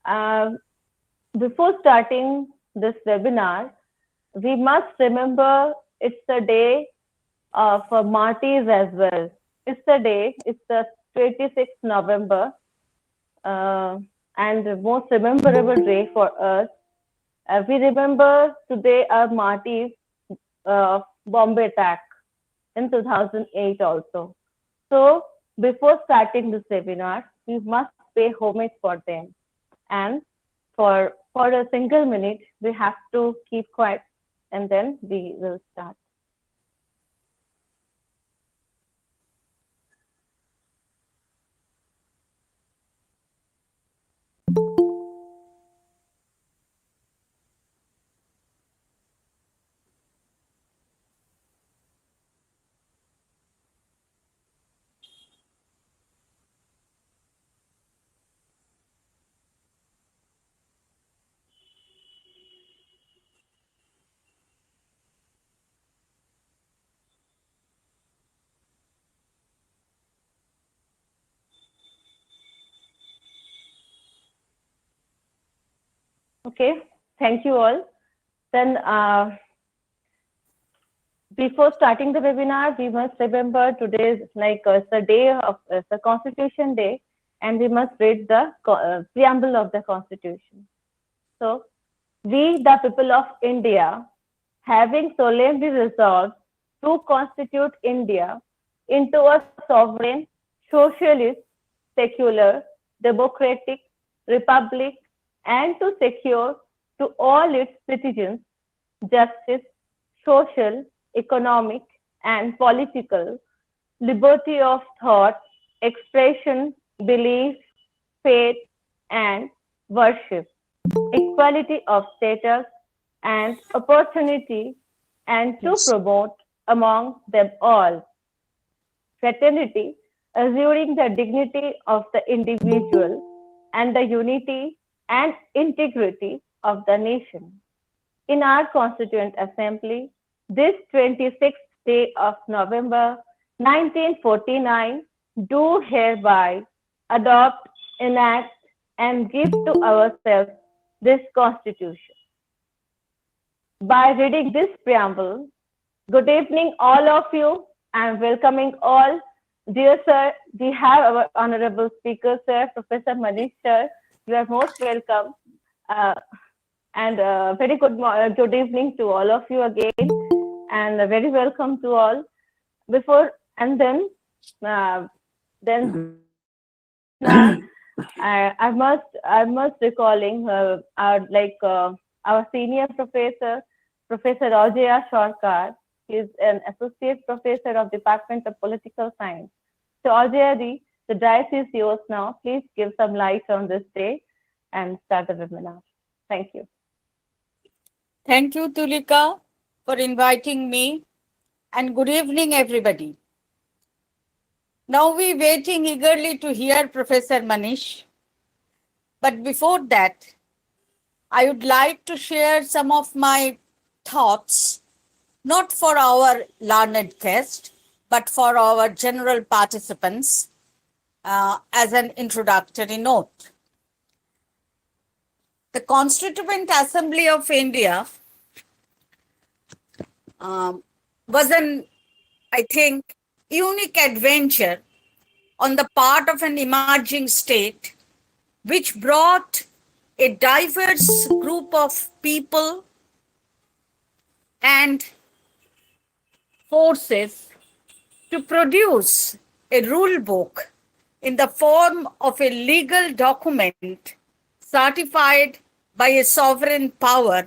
Um, Before starting this webinar, we must remember it's the day for martyrs as well. It's the day, it's the 26th November, uh, and the most memorable day for us. We remember today our martyrs Bombay attack in 2008 also. So before starting this webinar, we must pay homage for them. And for a single minute, we have to keep quiet and then we will start. Okay, thank you all. Then before starting the webinar, we must remember today is like the day of the Constitution Day, and we must read the preamble of the Constitution. So, we, the people of India, having solemnly resolved to constitute India into a sovereign, socialist, secular, democratic republic, and to secure to all its citizens justice, social, economic, and political liberty of thought, expression, belief, faith, and worship, equality of status and opportunity, and to promote among them all fraternity, assuring the dignity of the individual and the unity and integrity of the nation. In our Constituent Assembly, this 26th day of November 1949, do hereby adopt, enact, and give to ourselves this Constitution. By reading this preamble, good evening, all of you. I am welcoming all. Dear sir, we have our honorable speaker, sir, Professor Manish, sir. You are most welcome. And very good evening to all of you again, and very welcome to all. Before and then I must recalling our senior professor, Professor Ajaya Sarkar. He is an associate professor of Department of Political Science. So Ajaya, the dais is yours now. Please give some light on this day and start the webinar. Thank you. Thank you, Tulika, for inviting me, and good evening, everybody. Now we're waiting eagerly to hear Professor Manish. But before that, I would like to share some of my thoughts, not for our learned guest, but for our general participants as an introductory note. The Constituent Assembly of India was an, I think, unique adventure on the part of an emerging state, which brought a diverse group of people and forces to produce a rule book in the form of a legal document certified by a sovereign power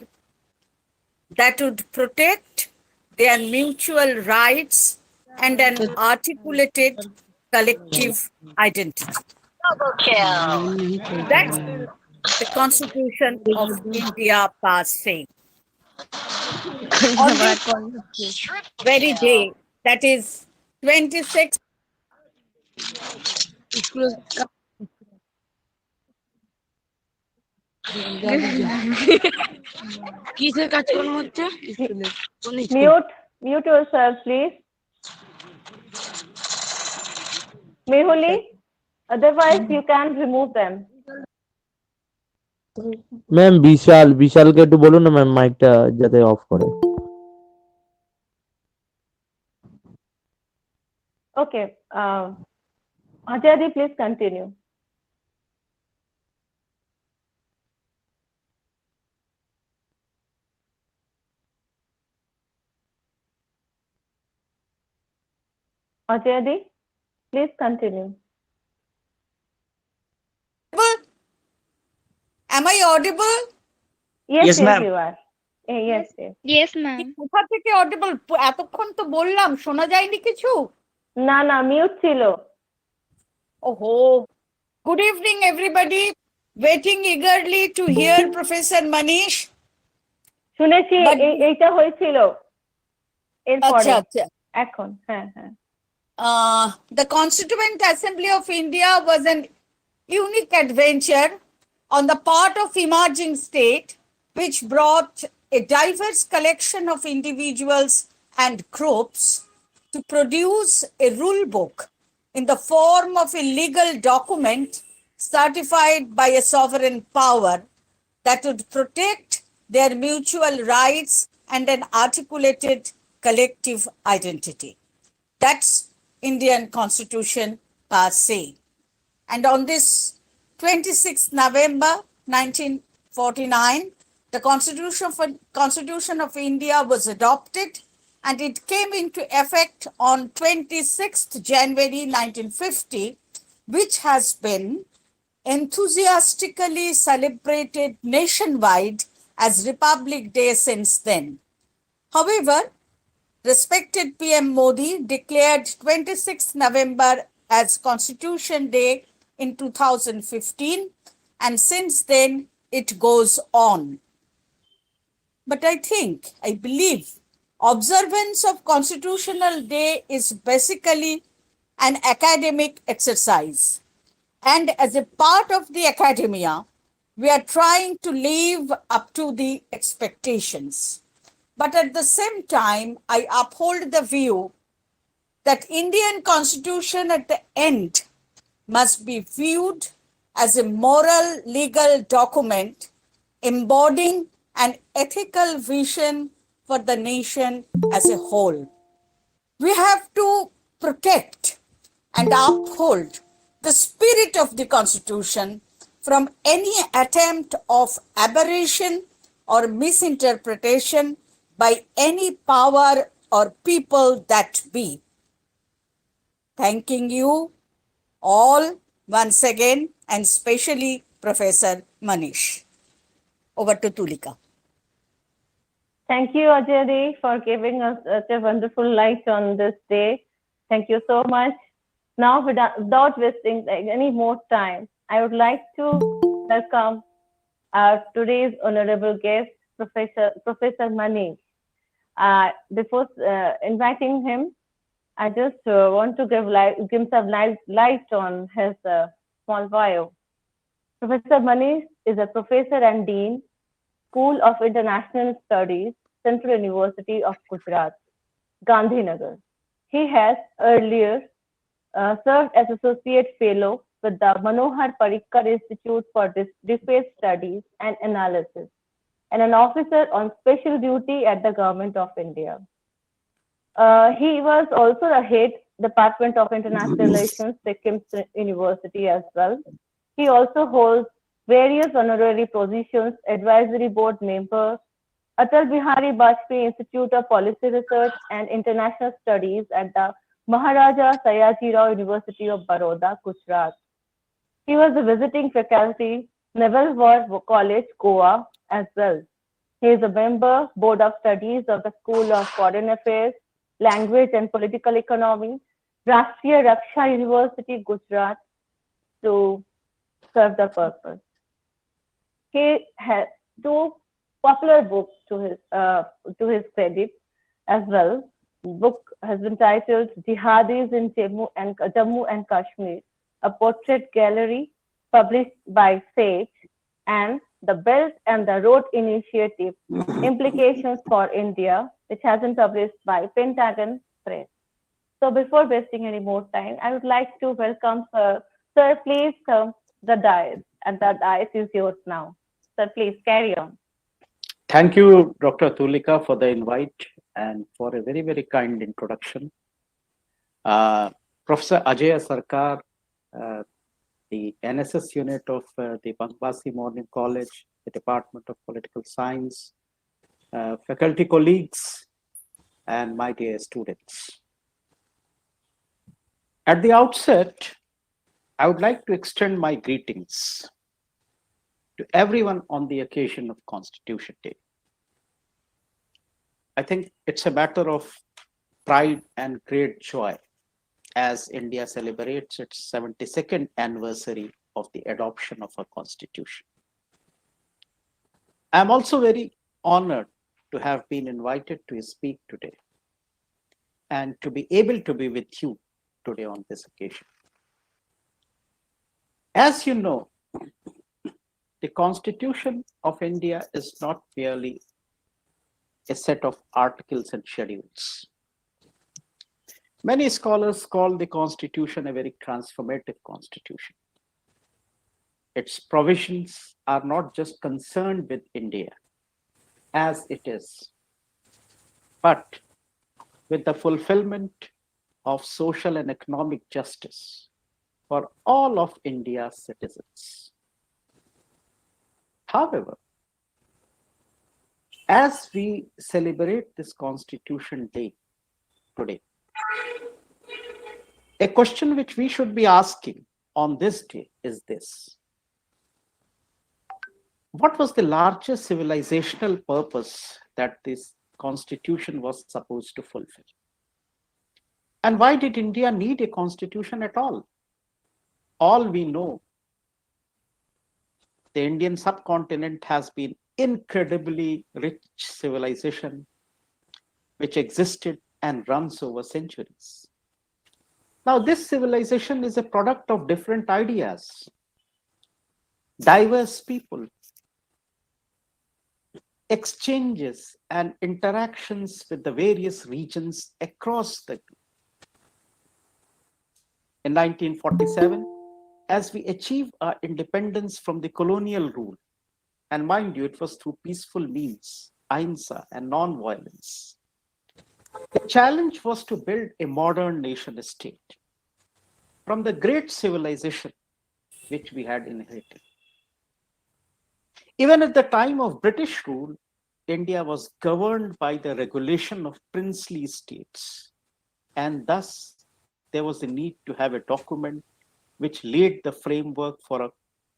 that would protect their mutual rights and an articulated collective identity. That's the Constitution of India passing. On this very day, that is 26th Mute yourself, please. Mehuli, otherwise you can remove them. Ma'am বিশালকে একটু বলুন না ma'am মাইকটা যাতে of করে। Okay. Ajay, please continue. Ajay, please continue. Am I audible? Yes, Yes, yes, ma'am. you are. Yes, yes. Yes, কি ma'am. কোথা থেকে অডিবল? এতক্ষণ তো বললাম, শোনা যায়নি কিছু? না না মিউট ছিল। ওহো। Good evening, everybody. Waiting eagerly to hear Professor Manish. শুনেছি But- এইটা হয়েছিল এরপরে আচ্ছা আচ্ছা। এখন হ্যাঁ হ্যাঁ The Constituent Assembly of India was an unique adventure on the part of emerging state, which brought a diverse collection of individuals and groups to produce a rule book in the form of a legal document certified by a sovereign power that would protect their mutual rights and an articulated collective identity. That's Indian Constitution per se. And on this 26th November 1949, the Constitution of India was adopted and it came into effect on 26th January 1950, which has been enthusiastically celebrated nationwide as Republic Day since then. However, respected PM Modi declared 26th November as Constitution Day in 2015, and since then it goes on. But I believe, observance of Constitutional Day is basically an academic exercise. And as a part of the academia, we are trying to live up to the expectations. But at the same time, I uphold the view that Indian Constitution at the end must be viewed as a moral legal document embodying an ethical vision for the nation as a whole. We have to protect and uphold the spirit of the Constitution from any attempt of aberration or misinterpretation by any power or people that be. Thanking you all once again, and especially Professor Manish. Over to Tulika. Thank you, Ajay, for giving us such a wonderful light on this day. Thank you so much. Now, without wasting any more time, I would like to welcome our today's honorable guest, Professor Manish. Before inviting him, I just want to give some light on his small bio. Professor Manish is a professor and dean, School of International Studies, Central University of Gujarat, Gandhinagar. He has earlier served as Associate Fellow with the Manohar Parrikar Institute for Defense Studies and Analysis, and an officer on special duty at the Government of India. He was also the head Department of International Relations, Sikkim University as well. He also holds various honorary positions, advisory board member, Atal Bihari Vajpayee Institute of Policy Research and International Studies at the Maharaja Sayajirao University of Baroda, Gujarat. He was a visiting faculty, Naval War College, Goa as well. He is a member, Board of Studies of the School of Foreign Affairs, Language and Political Economy, Rashtriya Raksha University, Gujarat, to serve the purpose. He has two popular books to his credit as well. The book has been titled Jihadis in Jammu and Kashmir, a portrait gallery, published by Sage, and The Belt and the Road Initiative, Implications for India, which has been published by Pentagon Press. So before wasting any more time, I would like to welcome Sir. Sir, please come the dais, and the dais is yours now. Sir, please carry on. Thank you, Dr. Tulika, for the invite and for a very, very kind introduction. Professor Ajay Sarkar, the NSS unit of the Bangabasi Morning College, the Department of Political Science, faculty colleagues, and my dear students. At the outset, I would like to extend my greetings to everyone on the occasion of Constitution Day. I think it's a matter of pride and great joy as India celebrates its 72nd anniversary of the adoption of a constitution. I'm also very honored to have been invited to speak today and to be able to be with you today on this occasion. As you know, the Constitution of India is not merely a set of articles and schedules. Many scholars call the Constitution a very transformative constitution. Its provisions are not just concerned with India as it is, but with the fulfillment of social and economic justice for all of India's citizens. However, as we celebrate this Constitution Day today, a question which we should be asking on this day is this: what was the largest civilizational purpose that this Constitution was supposed to fulfill? And why did India need a constitution at all? All we know, the Indian subcontinent has been incredibly rich civilization which existed and runs over centuries. Now, this civilization is a product of different ideas, diverse people, exchanges and interactions with the various regions across the globe. In 1947, as we achieved our independence from the colonial rule, and mind you, it was through peaceful means, ahimsa and non-violence, the challenge was to build a modern nation state from the great civilization which we had inherited. Even at the time of British rule, India was governed by the regulation of princely states, and thus there was a need to have a document which laid the framework for a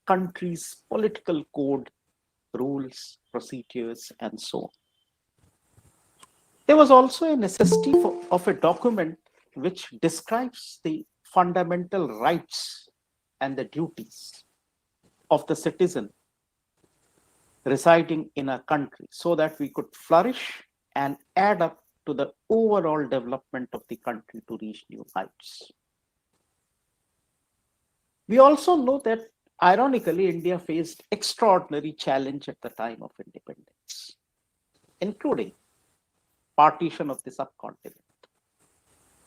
country's political code, rules, procedures, and so on. There was also a necessity of a document which describes the fundamental rights and the duties of the citizen residing in a country so that we could flourish and add up to the overall development of the country to reach new heights. We also know that, ironically, India faced extraordinary challenge at the time of independence, including partition of the subcontinent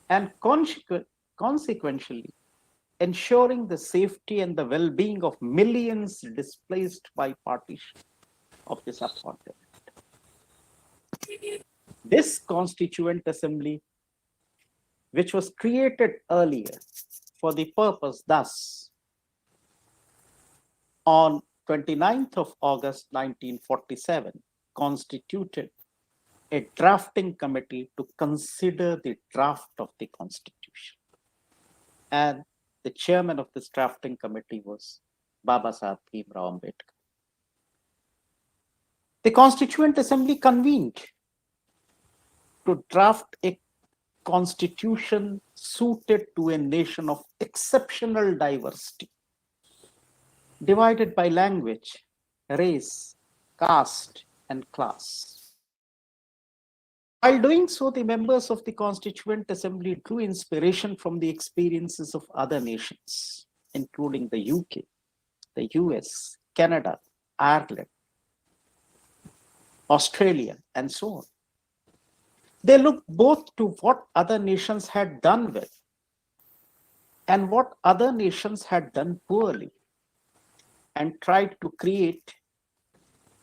and consequentially ensuring the safety and the well-being of millions displaced by partition of the subcontinent. This Constituent Assembly, which was created earlier for the purpose, thus, on 29th of August 1947, constituted a drafting committee to consider the draft of the Constitution. And the chairman of this drafting committee was Babasaheb Bhimrao Ambedkar. The Constituent Assembly convened to draft a constitution suited to a nation of exceptional diversity, divided by language, race, caste, and class. While doing so, the members of the Constituent Assembly drew inspiration from the experiences of other nations, including the UK, the US, Canada, Ireland, Australia, and so on. They looked both to what other nations had done well and what other nations had done poorly, and tried to create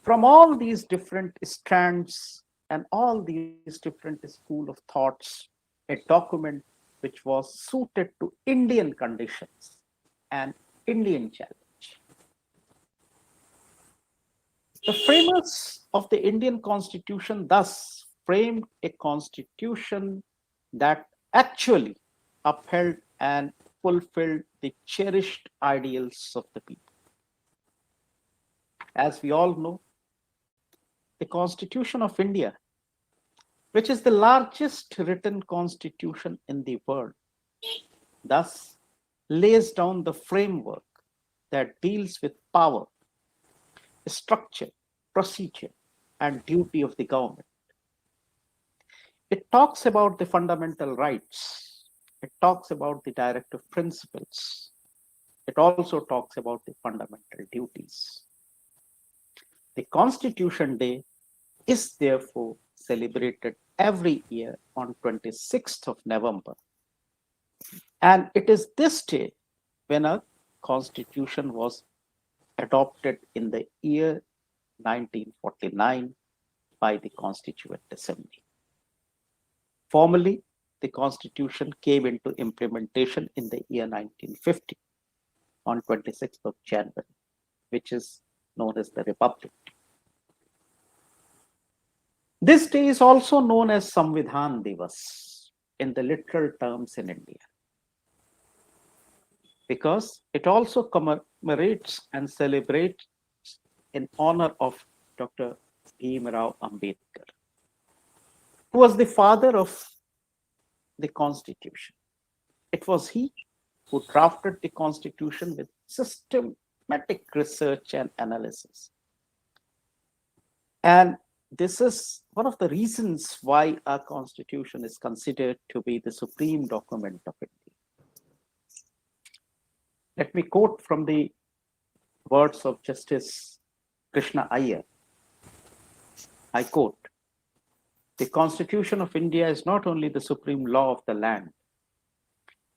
From all these different strands and all these different school of thoughts, a document which was suited to Indian conditions and Indian challenge. The framers of the Indian Constitution thus framed a constitution that actually upheld and fulfilled the cherished ideals of the people. As we all know, the Constitution of India, which is the largest written constitution in the world, thus lays down the framework that deals with power, structure, procedure, and duty of the government. It talks about the fundamental rights. It talks about the directive principles. It also talks about the fundamental duties. The Constitution Day is therefore celebrated every year on 26th of November. And it is this day when a constitution was adopted in the year 1949 by the Constituent Assembly. Formally, the constitution came into implementation in the year 1950 on 26th of January, which is known as the Republic. This day is also known as Samvidhan Divas in the literal terms in India, because it also commemorates and celebrates in honor of Dr. Bhimrao Ambedkar, who was the father of the Constitution. It was he who drafted the Constitution with systematic research and analysis. And this is one of the reasons why our Constitution is considered to be the supreme document of India. Let me quote from the words of Justice Krishna Iyer. I quote, "The Constitution of India is not only the supreme law of the land,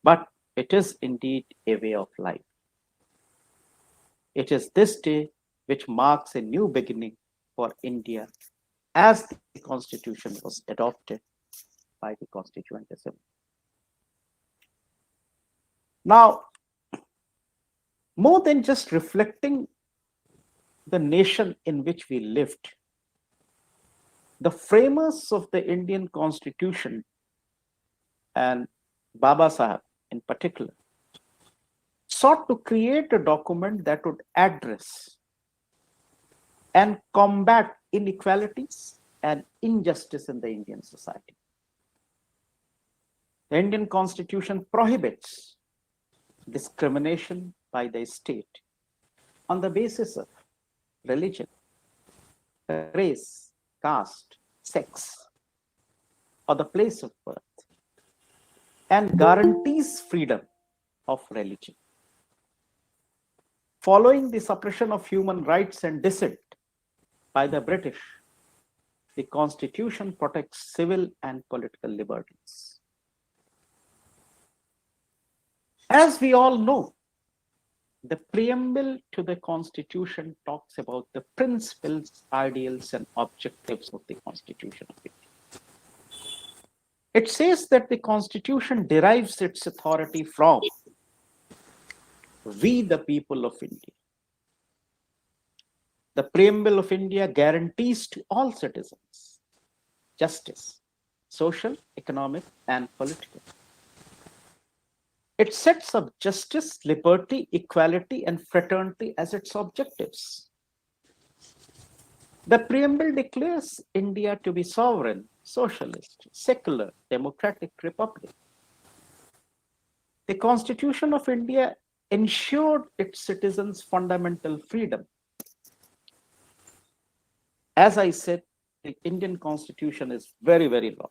but it is indeed a way of life. It is this day which marks a new beginning for India as the Constitution was adopted by the Constituent Assembly." Now, more than just reflecting the nation in which we lived, the framers of the Indian Constitution, and Baba Sahib in particular, sought to create a document that would address and combat inequalities and injustice in the Indian society. The Indian Constitution prohibits discrimination by the state on the basis of religion, race, caste, sex, or the place of birth, and guarantees freedom of religion. Following the suppression of human rights and dissent by the British, the Constitution protects civil and political liberties. As we all know, the preamble to the Constitution talks about the principles, ideals, and objectives of the Constitution of India. It says that the Constitution derives its authority from we, the people of India. The preamble of India guarantees to all citizens justice, social, economic, and political. It sets up justice, liberty, equality, and fraternity as its objectives. The preamble declares India to be sovereign, socialist, secular, democratic republic. The Constitution of India ensured its citizens fundamental freedom. As I said, the Indian Constitution is very, very long,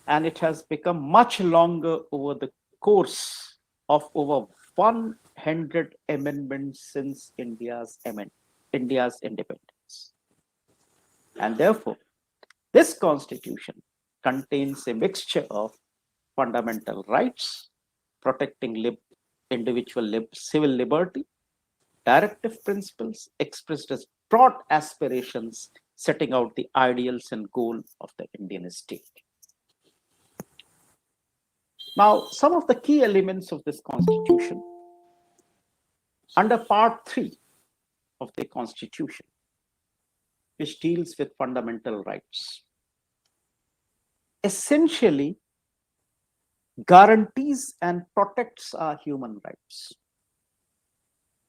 and it has become much longer over the course of over 100 amendments since India's independence. And therefore, this Constitution contains a mixture of fundamental rights, protecting individual civil liberty, directive principles expressed as broad aspirations setting out the ideals and goals of the Indian state. Now, some of the key elements of this constitution under part 3 of the constitution, which deals with fundamental rights, essentially guarantees and protects our human rights.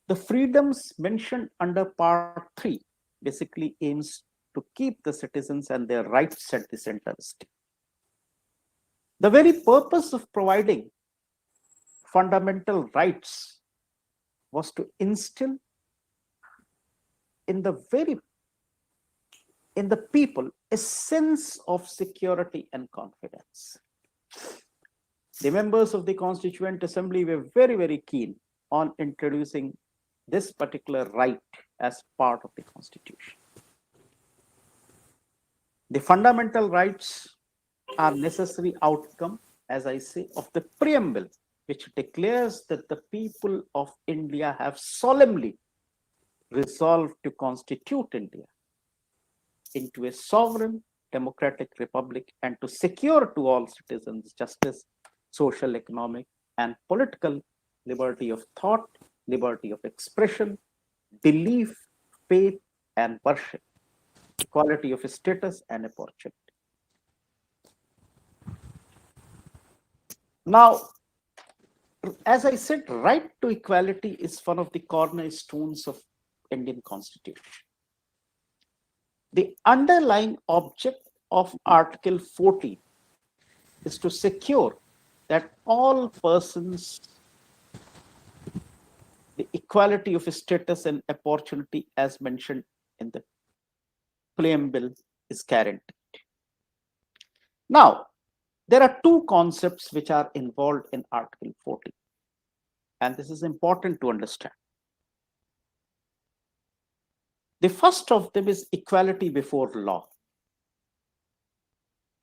The freedoms mentioned under part 3 basically aims to keep the citizens and their rights at the center stage. The very purpose of providing fundamental rights was to instill in the people a sense of security and confidence. The members of the Constituent Assembly were very, very keen on introducing this particular right as part of the Constitution. The fundamental rights are necessary outcome, as I say, of the preamble, which declares that the people of India have solemnly resolved to constitute India into a sovereign democratic republic and to secure to all citizens justice, social, economic, and political liberty of thought, liberty of expression, belief, faith, and worship, equality of status and opportunity. Now, as I said, right to equality is one of the cornerstones of Indian Constitution. The underlying object of Article 14 is to secure that all persons, the equality of status and opportunity as mentioned in the preamble is guaranteed. Now, there are two concepts which are involved in Article 14, and this is important to understand. The first of them is equality before law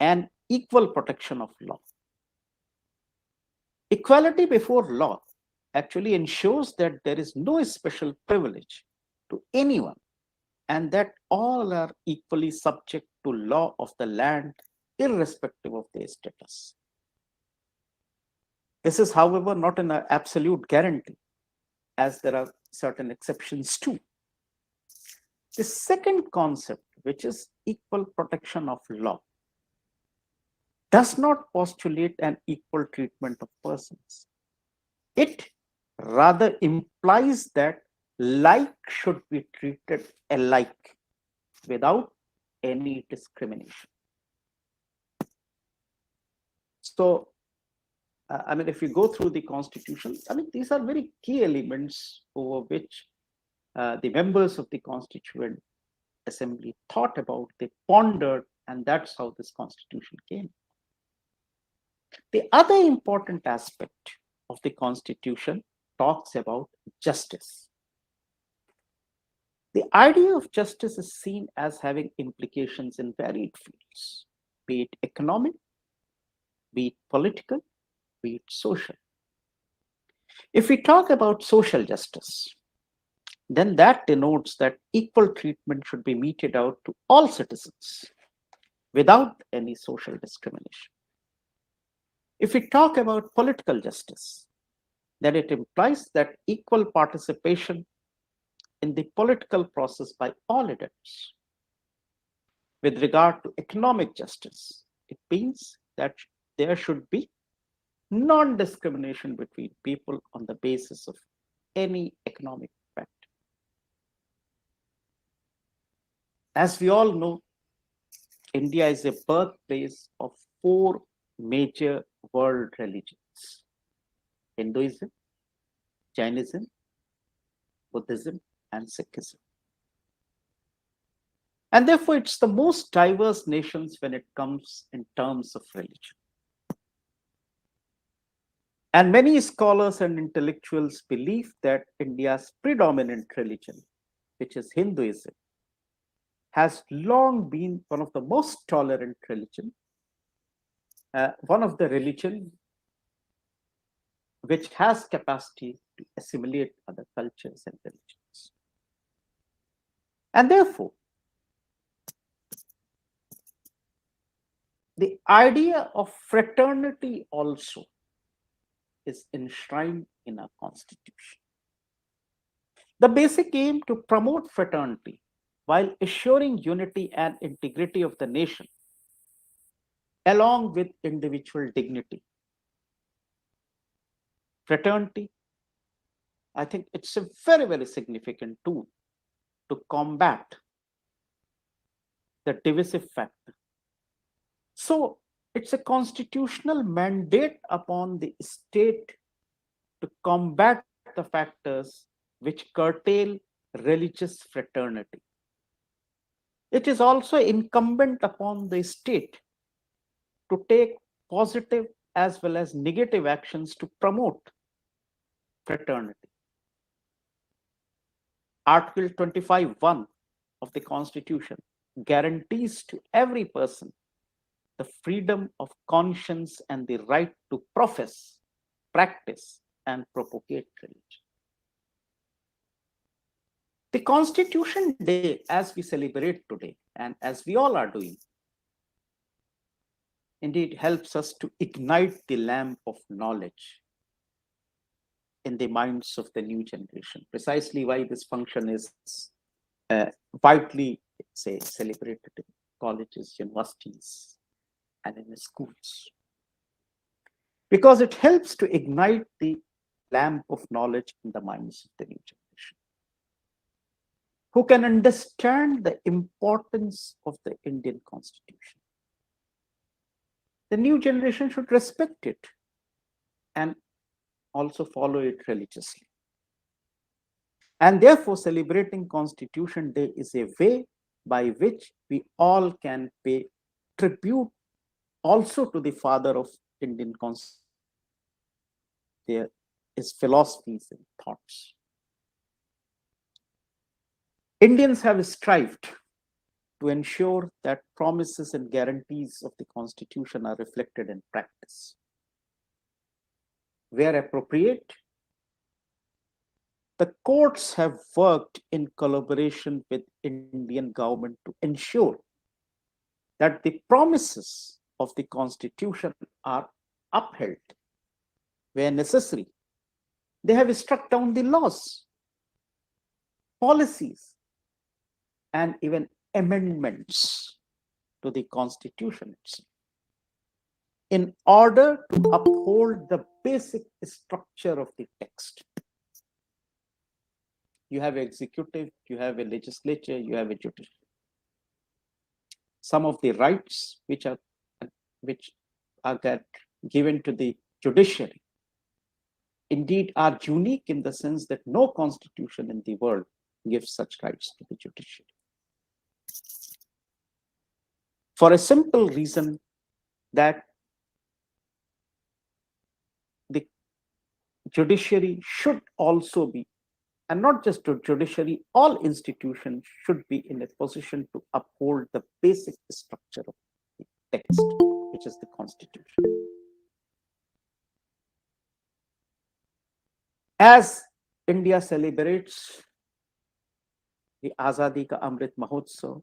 and equal protection of law. Equality before law actually ensures that there is no special privilege to anyone and that all are equally subject to law of the land irrespective of their status. This is, however, not an absolute guarantee, as there are certain exceptions too. The second concept, which is equal protection of law, does not postulate an equal treatment of persons. It rather implies that like should be treated alike without any discrimination. So, if you go through the Constitution, these are very key elements over which the members of the Constituent Assembly thought about, they pondered, and that's how this Constitution came. The other important aspect of the Constitution talks about justice. The idea of justice is seen as having implications in varied fields, be it economic, be it political, be it social. If we talk about social justice, then that denotes that equal treatment should be meted out to all citizens without any social discrimination. If we talk about political justice, then it implies that equal participation in the political process by all adults. With regard to economic justice, it means that there should be non-discrimination between people on the basis of any economic factor. As we all know, India is a birthplace of 4 major world religions: Hinduism, Jainism, Buddhism, and Sikhism. And therefore, it's the most diverse nations when it comes in terms of religion. And many scholars and intellectuals believe that India's predominant religion, which is Hinduism, has long been one of the most tolerant religion, one of the religion which has capacity to assimilate other cultures and religions. And therefore, the idea of fraternity also is enshrined in our constitution. The basic aim to promote fraternity while assuring unity and integrity of the nation, along with individual dignity. Fraternity, I think it's a very, very significant tool to combat the divisive factor. So it's a constitutional mandate upon the state to combat the factors which curtail religious fraternity. It is also incumbent upon the state to take positive as well as negative actions to promote fraternity. Article 25(1) of the Constitution guarantees to every person the freedom of conscience and the right to profess, practice, and propagate religion. The Constitution Day, as we celebrate today, and as we all are doing, indeed helps us to ignite the lamp of knowledge in the minds of the new generation. Precisely why this function is widely, say, celebrated in colleges, universities, and in the schools. Because it helps to ignite the lamp of knowledge in the minds of the new generation, who can understand the importance of the Indian Constitution. The new generation should respect it and also follow it religiously. And therefore, celebrating Constitution Day is a way by which we all can pay tribute also to the father of Indian Constitution, his philosophies and thoughts. Indians have strived to ensure that promises and guarantees of the Constitution are reflected in practice. Where appropriate, the courts have worked in collaboration with Indian government to ensure that the promises of the Constitution are upheld. Where necessary, they have struck down the laws, policies, and even amendments to the Constitution itself, in order to uphold the basic structure of the text. You have executive, you have a legislature, you have a judiciary. Some of the rights which are given to the judiciary indeed are unique in the sense that no constitution in the world gives such rights to the judiciary. For a simple reason that the judiciary should also be, and not just to judiciary, all institutions should be in a position to uphold the basic structure of the text, which is the Constitution. As India celebrates the Azadi Ka Amrit Mahotsav,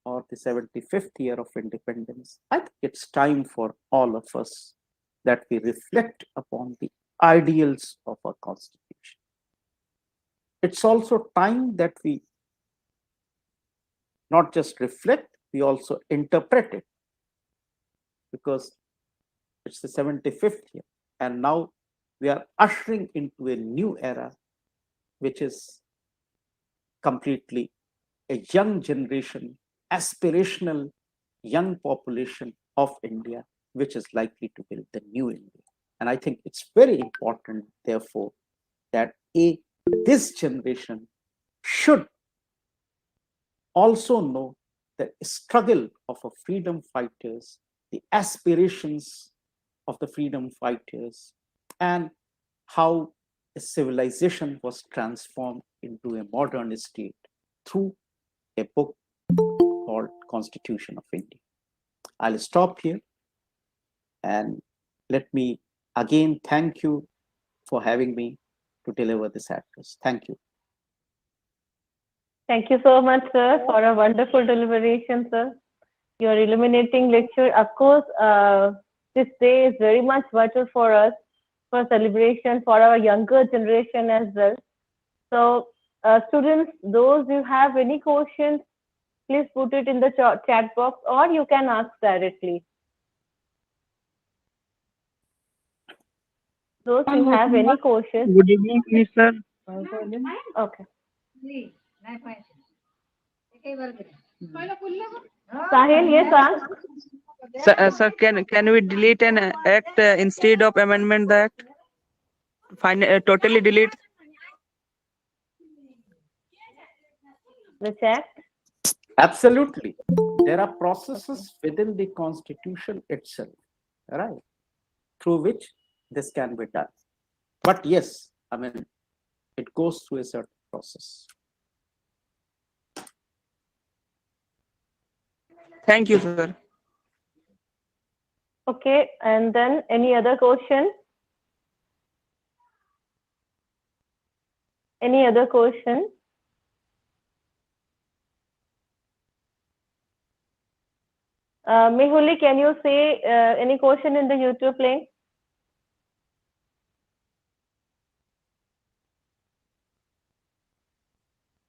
or the 75th year of independence, I think it's time for all of us that we reflect upon the ideals of our Constitution. It's also time that we not just reflect, we also interpret it, because it's the 75th year, and now we are ushering into a new era, which is completely a young generation, aspirational young population of India, which is likely to build the new India. And I think it's very important, therefore, that this generation should also know the struggle of our freedom fighters, the aspirations of the freedom fighters, and how a civilization was transformed into a modern state through a book called Constitution of India. I'll stop here and let me again thank you for having me to deliver this address. Thank you. Thank you so much, sir, for a wonderful deliberation, sir. Your illuminating lecture. Of course, this day is very much vital for us, for celebration, for our younger generation as well. So, students, those who have any questions, please put it in the chat box or you can ask directly. Those who have any questions. Good evening, Mr. Okay. Sahil, yes, ask. Sir, can we delete an act instead of amendment the act? Totally delete. The chat. Absolutely. There are processes within the constitution itself, right, through which this can be done. But yes, I mean, it goes through a certain process. Thank you, sir. Okay, and then any other question? Any other question? Mehuli, can you say any question in the YouTube link?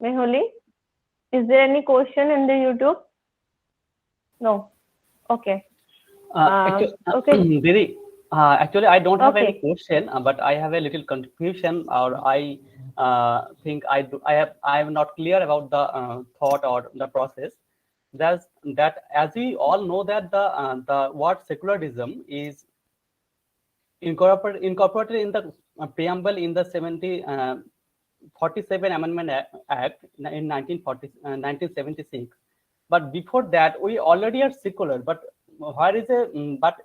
Mehuli, is there any question in the YouTube? No. Okay. Okay. Didi, actually, I don't have any Okay. question, but I have a little confusion, or I think I am not clear about the thought or the process. That as we all know that the word secularism is incorporated in the preamble in the 47 Amendment Act in 1976. But before that, we already are secular. But where is but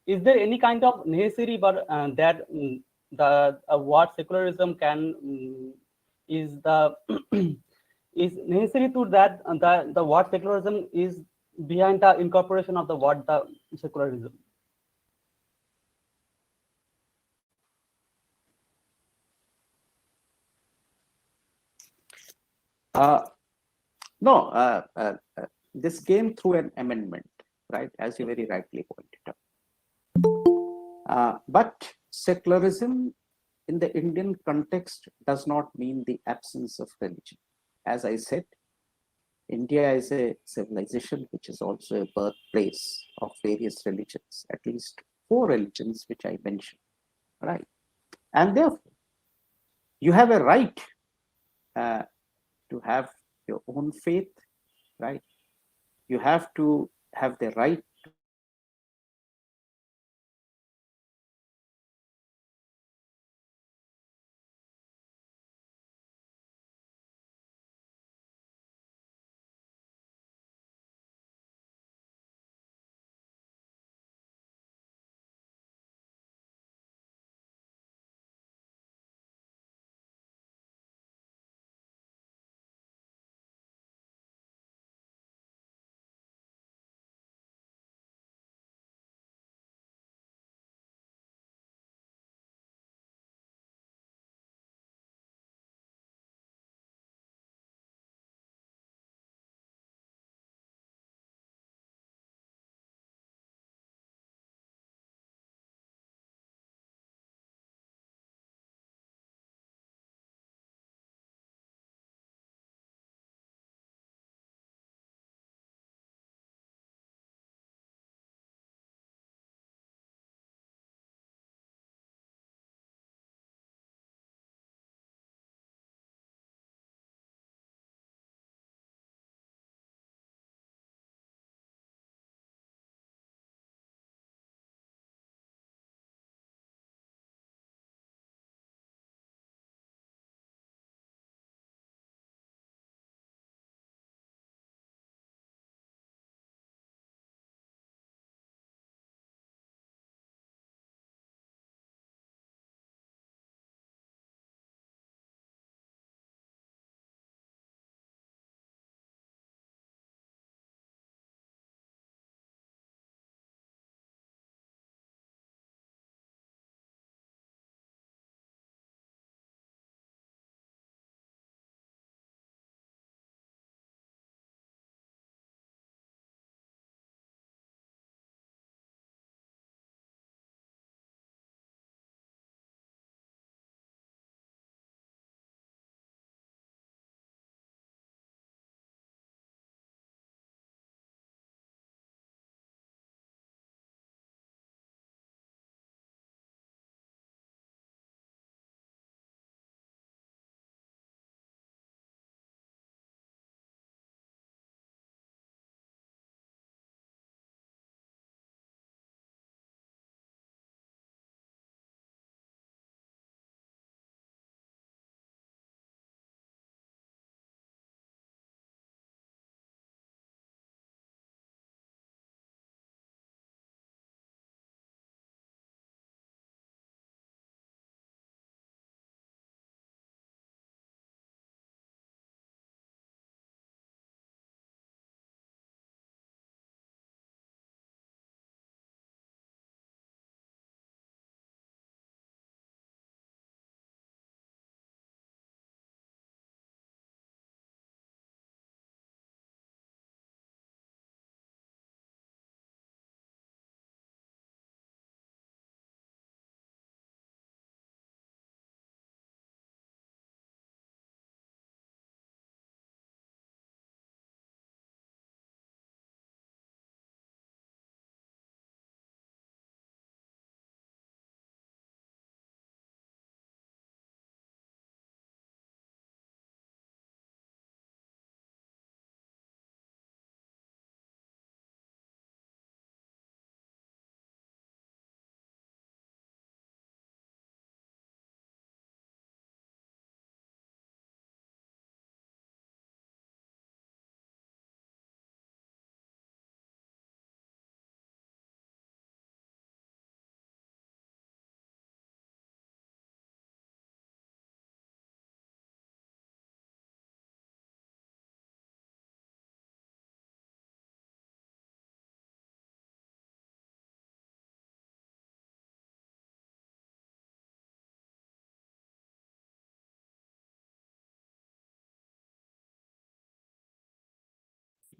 is there any kind of necessary but that the word secularism can is the is necessary to that the word secularism is behind the incorporation of the word the secularism? No, this came through an amendment, right, as you very rightly pointed out. But secularism in the Indian context does not mean the absence of religion. As I said, India is a civilization which is also a birthplace of various religions, at least 4 religions which I mentioned, right? And therefore, you have a right to have your own faith, right? You have to have the right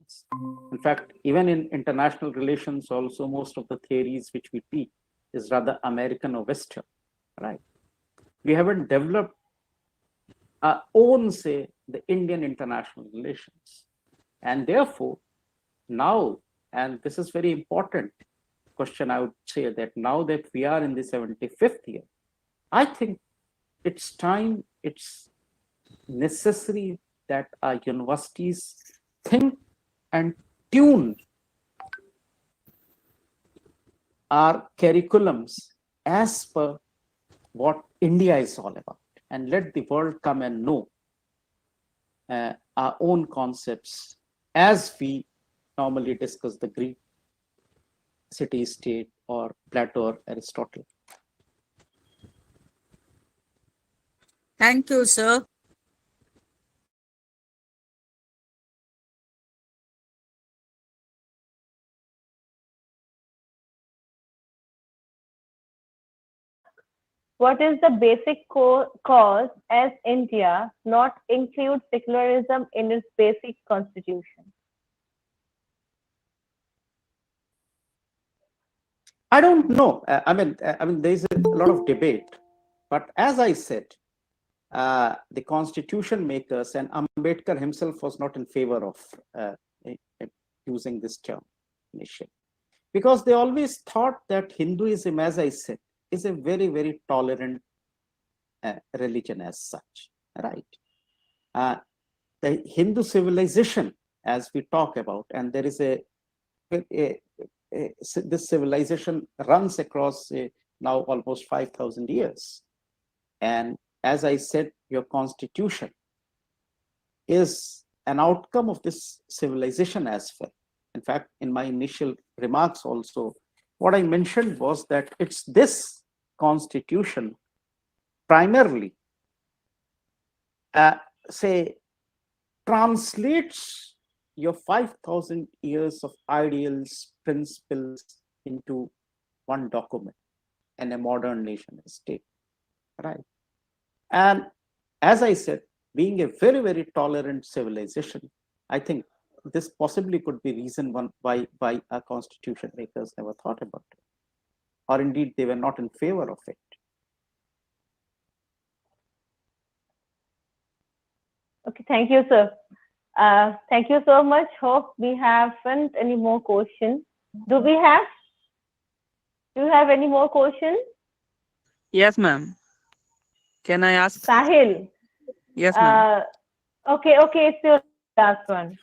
relations. In fact, even in international relations, also most of the theories which we teach is rather American or Western, right? We haven't developed our own, say, the Indian international relations. And therefore, now, and this is very important question, I would say that now that we are in the 75th year, I think it's time, it's necessary that our universities think and tune our curriculums as per what India is all about, and let the world come and know our own concepts as we normally discuss the Greek city state or Plato or Aristotle. Thank you, sir. What is the basic cause as India not include secularism in its basic constitution? I don't know. I mean, there is a lot of debate, but as I said, the constitution makers and Ambedkar himself was not in favor of using this term initially, because they always thought that Hinduism, as I said, is a very, very tolerant religion as such, right? The Hindu civilization, as we talk about, and there is this civilization runs across now almost 5,000 years. And as I said, your constitution is an outcome of this civilization as well. In fact, in my initial remarks also, what I mentioned was that it's this constitution primarily, say, translates your 5,000 years of ideals, principles into one document in a modern nation state, right? And as I said, being a very, very tolerant civilization, I think this possibly could be reason why our constitution makers never thought about it, or indeed they were not in favor of it. Okay, thank you, sir. Thank you so much. Hope we haven't any more questions. Do you have any more questions? Yes, ma'am. Can I ask? Sahil. Yes, ma'am. Okay, it's your last one.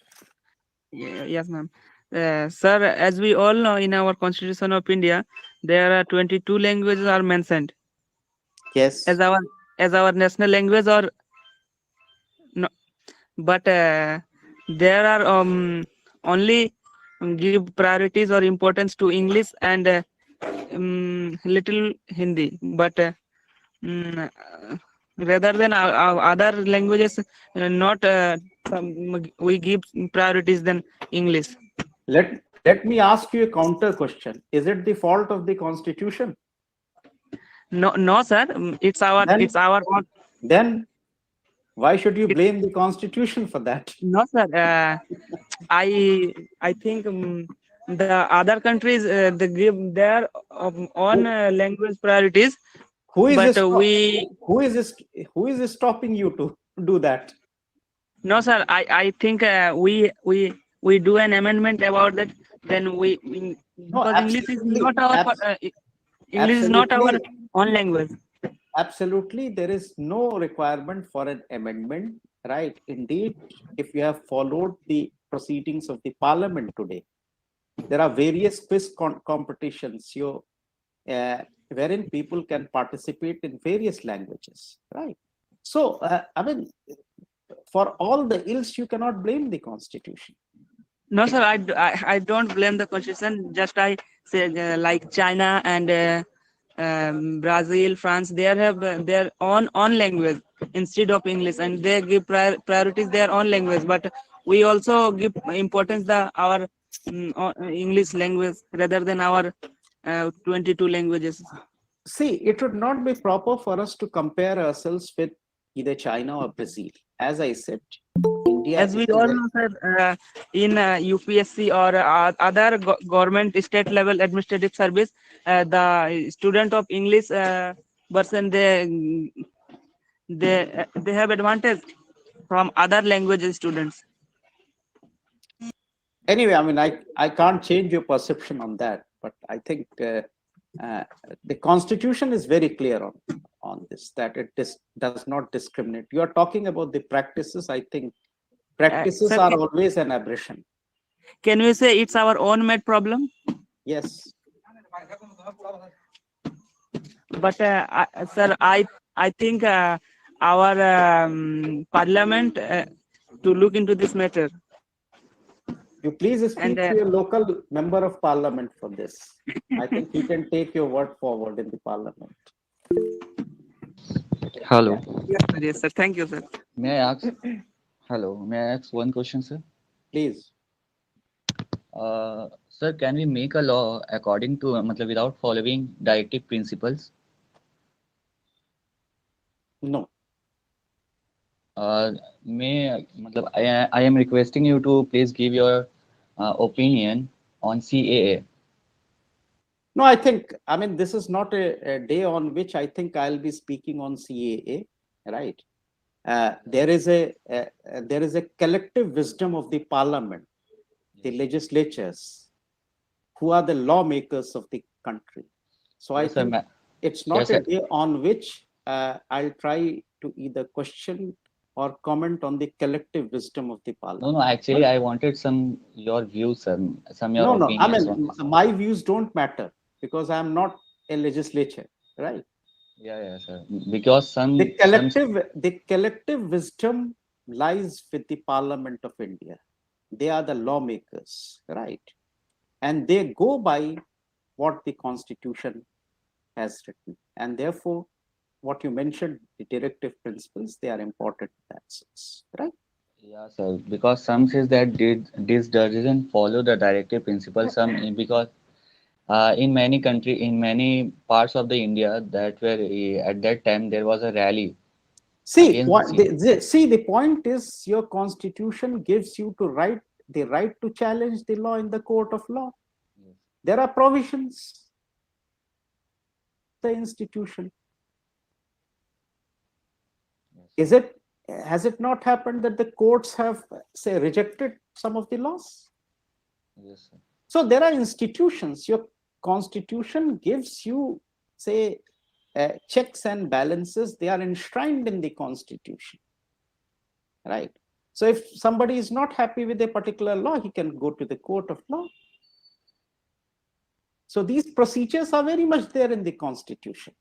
Yes, ma'am. Sir, as we all know, in our Constitution of India, there are 22 languages are mentioned Yes. as our national language, or no, but there are only give priorities or importance to English and little Hindi, but rather than our other languages, not we give priorities than English. Let me ask you a counter question. Is it the fault of the constitution? No, sir. It's our own. Then why should you blame the constitution for that? No, sir. I think the other countries they give their own language priorities. Who is stopping you to do that? No, sir. I think we do an amendment about that. Then because English is not our English is not our own language. Absolutely, there is no requirement for an amendment, right? Indeed, if you have followed the proceedings of the parliament today, there are various quiz competitions wherein people can participate in various languages, right? So, I mean, for all the ills, you cannot blame the constitution. No, sir, I don't blame the constitution. Just I say like China and Brazil, France, they have their own language instead of English, and they give priorities their own language. But we also give importance our English language rather than our 22 languages. See, it would not be proper for us to compare ourselves with either China or Brazil. As I said, India As we is a all very, know, sir, in UPSC or other government state level administrative service, the student of English person, they have advantage from other languages students. anyway, I mean, I can't change your perception on that, but I think the constitution is very clear on this, that it does not discriminate. You are talking about the practices. I think practices Sir, are always an aberration. can we say it's our own made problem? Yes. But sir, I think our parliament to look into this matter. You please And speak to your local member of parliament for this. I think he can take your word forward in the parliament. Hello. yes, sir. Thank you, sir. May I ask? Hello. May I ask one question, sir? Please. Sir, can we make a law according to, without following directive principles? No. I am requesting you to please give your opinion on CAA. No, I think, I mean, this is not a day on which I think I'll be speaking on CAA, right? There is a collective wisdom of the parliament, the legislatures, who are the lawmakers of the country. So I Yes, sir, think it's not yes, a sir. day on which I'll try to either question or comment on the collective wisdom of the parliament. No, actually, I wanted your views, sir, your No, I opinions on mean, this. my views don't matter because I'm not a legislature, right? Yeah, sir. Because The collective wisdom lies with the Parliament of India. They are the lawmakers, right? And they go by what the Constitution has written. And therefore, what you mentioned, the directive principles, they are important in that sense, right? Yeah, sir. Because some says that this doesn't follow the directive principle. Because in many parts of the India that were at that time there was a rally See, against the point is your Constitution gives you the right to challenge the law in the court of law. Yes. There are provisions. The institution. Yes. Has it not happened that the courts have, say, rejected some of the laws? Yes, sir. So there are institutions. Your Constitution gives you, say, checks and balances. They are enshrined in the Constitution, right? So if somebody is not happy with a particular law, he can go to the court of law. So these procedures are very much there in the Constitution.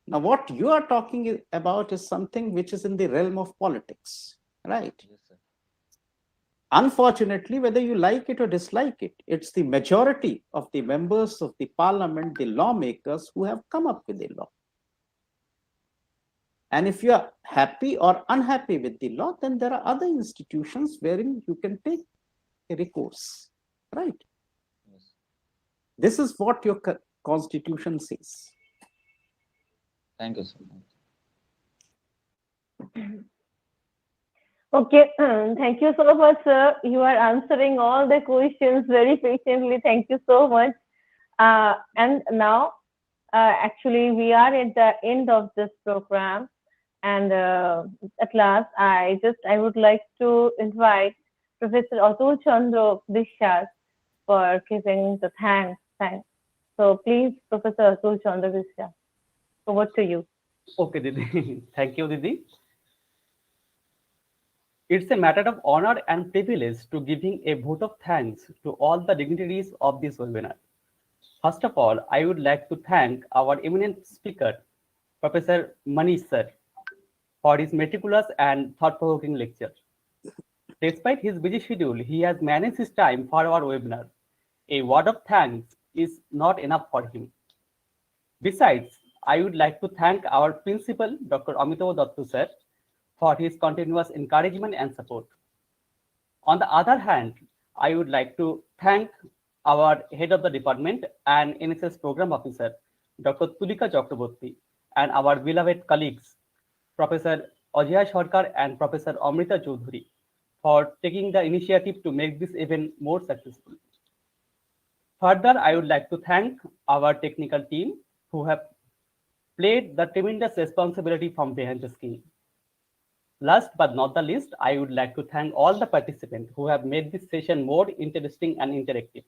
Now, what you are talking about is something which is in the realm of politics, right? Yes, sir. Unfortunately, whether you like it or dislike it, it's the majority of the members of the parliament, the lawmakers, who have come up with the law. And if you are happy or unhappy with the law, then there are other institutions wherein you can take a recourse, right? Yes. This is what your Constitution says. Thank you, sir. Okay, thank you so much, sir. You are answering all the questions very patiently. Thank you so much. And now, actually, we are at the end of this program. And at last, I would like to invite Professor Atul Chandra Biswas for giving the thanks. So please, Professor Atul Chandra Biswas, over to you. Okay, Didi. Thank you, Didi. It's a matter of honor and privilege to giving a vote of thanks to all the dignitaries of this webinar. First of all, I would like to thank our eminent speaker, Professor Manish sir, for his meticulous and thought-provoking lecture. Despite his busy schedule, he has managed his time for our webinar. A word of thanks is not enough for him. Besides, I would like to thank our principal, Dr. Amitabh Dattu sir, for his continuous encouragement and support. On the other hand, I would like to thank our head of the department and NSS program officer, Dr. Tulika Chakraborty, and our beloved colleagues, Professor Ajay Sarkar and Professor Amrita Choudhury for taking the initiative to make this event more successful. Further, I would like to thank our technical team who have played the tremendous responsibility from behind the screen. Last but not the least, I would like to thank all the participants who have made this session more interesting and interactive.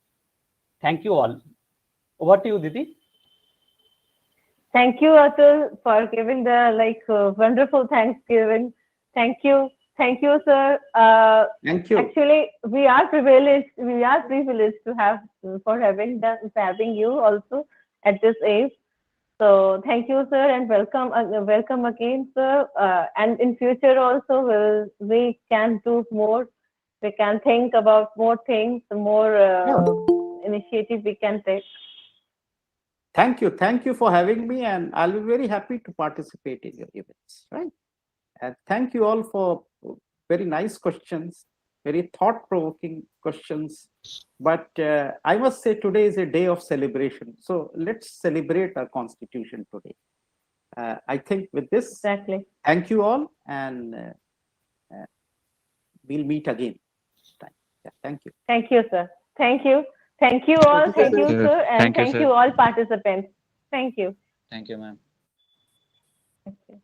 Thank you all. Over to you, Didi. Thank you, Atul, for giving the wonderful Thanksgiving. Thank you, sir. Thank you. Actually, we are privileged. We are privileged to have having you also at this age. So thank you, sir, and welcome again, sir. And in future also, we can do more. We can think about more things, more initiative we can take. Thank you for having me, and I'll be very happy to participate in your events. Right, and thank you all for very nice questions, very thought-provoking questions. But I must say today is a day of celebration. So let's celebrate our Constitution today. I think with this, Exactly. thank you all, and we'll meet again. Yeah, thank you. Thank you, sir. Thank you. Thank you all. Thank you, sir. And Thank you, thank sir. you all participants. Thank you. Thank you, ma'am. Okay.